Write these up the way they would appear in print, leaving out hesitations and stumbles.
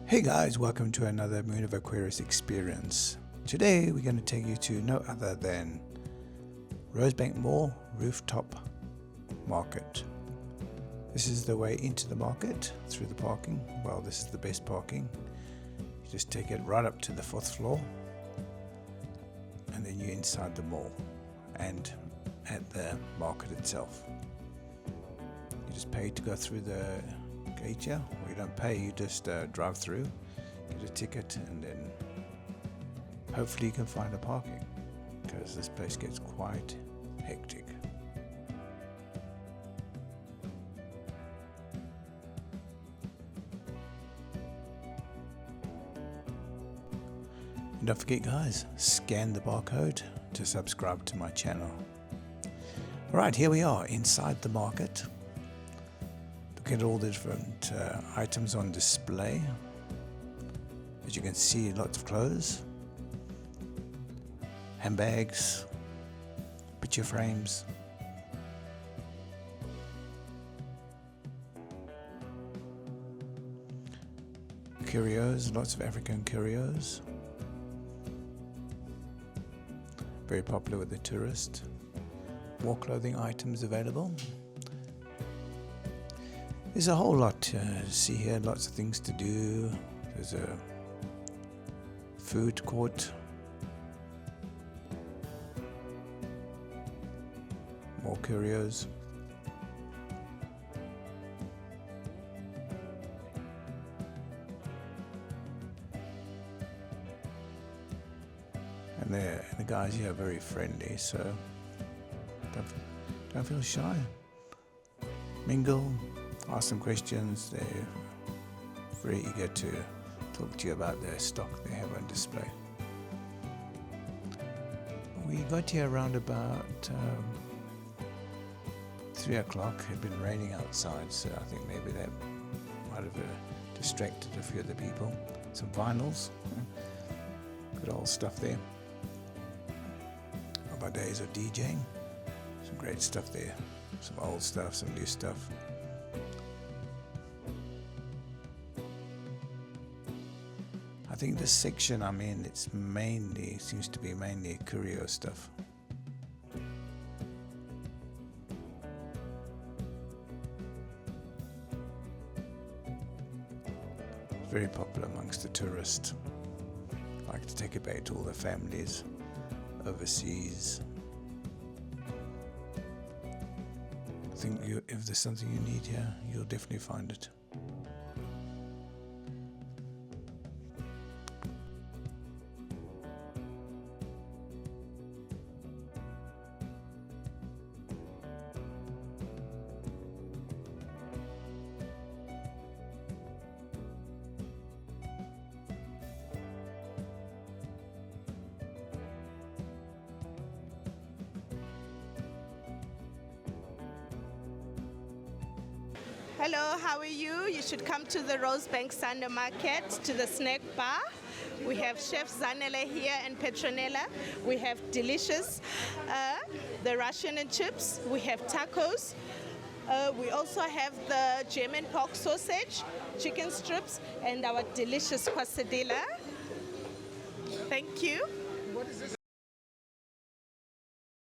Hey guys, welcome to another Moonoveraquarius Experience. Today we're going to take you to no other than Rosebank Rooftop Market. This is the way into the market through the parking. Well, this is the best parking. You just take it right up to the 4th floor and then you're inside the mall and at the market itself. You just pay to go through the gate here, or you don't pay, you just drive through, get a ticket, and then hopefully you can find a parking, because this place gets quite hectic. And don't forget guys, scan the barcode to subscribe to my channel. Alright, here we are inside the market. Look at all the different items on display. As you can see, lots of clothes, handbags, picture frames, curios, lots of African curios, very popular with the tourist. More clothing items available. There's a whole lot to see here, lots of things to do. There's a food court, more curios, and the guys here are very friendly, so don't feel shy. Mingle. Ask them questions. They're very eager to talk to you about their stock they have on display. We got here around about 3 o'clock. It had been raining outside, so I think maybe that might have distracted a few of the people. Some vinyls, good old stuff there. Of our days of DJing, some great stuff there. Some old stuff, some new stuff. I think this section I'm in, seems to be mainly curio stuff. It's very popular amongst the tourists. Like to take it back to all the families overseas. I think if there's something you need here, you'll definitely find it. Hello, how are you? You should come to the Rosebank Sunday Market, to the snack bar. We have Chef Zanele here and Petronella. We have delicious, the Russian and chips. We have tacos. We also have the German pork sausage, chicken strips, and our delicious quesadilla. Thank you. What is this?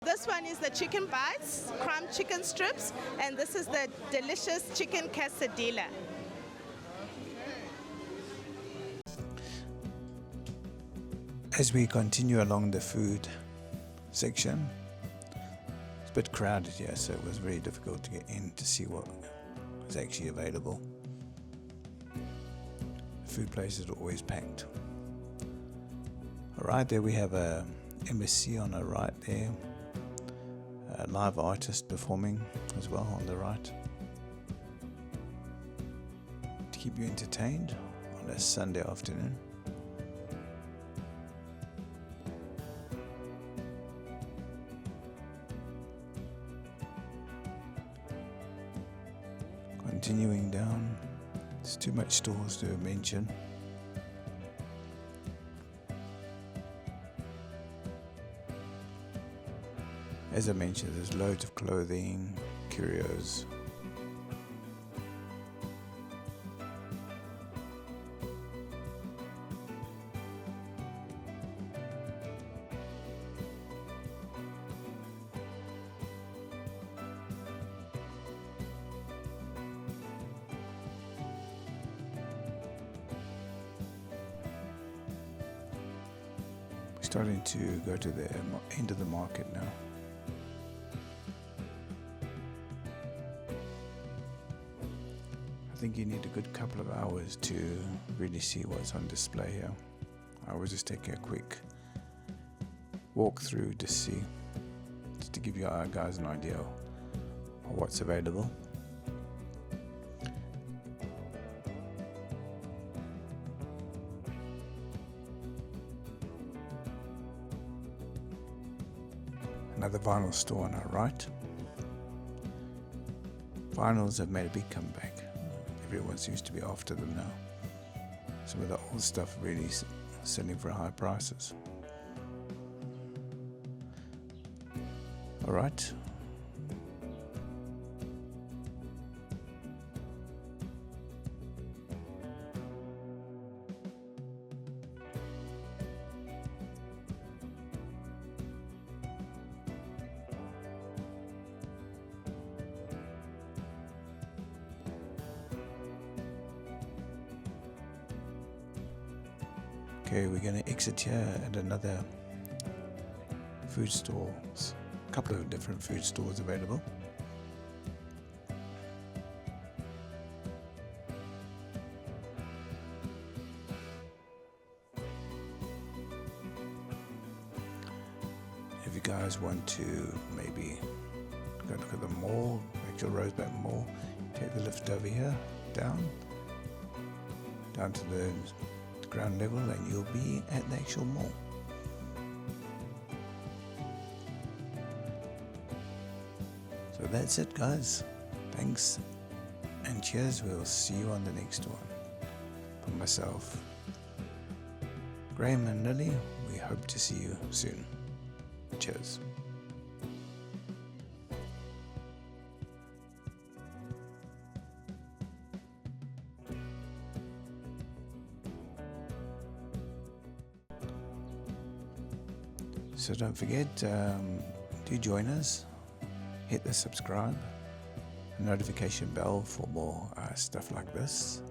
This one is the chicken bites, crumb chicken strips, and this is the delicious chicken quesadilla. As we continue along the food section, it's a bit crowded here, so it was very difficult to get in to see what was actually available. The food places are always packed. Alright, there we have a embassy on the right there. A live artist performing as well on the right to keep you entertained on a Sunday afternoon. Continuing down, there's too much stores to mention. As I mentioned, there's loads of clothing, curios, Starting to go to the end of the market now. I think you need a good couple of hours to really see what's on display here. I was just taking a quick walk through to see, just to give you guys an idea of what's available. Another vinyl store on our right. Vinyls have made a big comeback. Everyone seems to be after them now. Some of the old stuff really selling for high prices. All right. Okay, we're going to exit here at another food stores. A couple of different food stores available. If you guys want to maybe go look at the mall, actual Rosebank Mall, take the lift over here, down to the ground level, and you'll be at the actual mall. So that's it, guys. Thanks and cheers. We'll see you on the next one. For myself, Graham and Lily, we hope to see you soon. Cheers. So don't forget, do join us, hit the subscribe and notification bell for more stuff like this.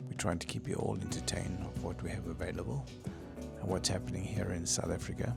We're trying to keep you all entertained of what we have available and what's happening here in South Africa.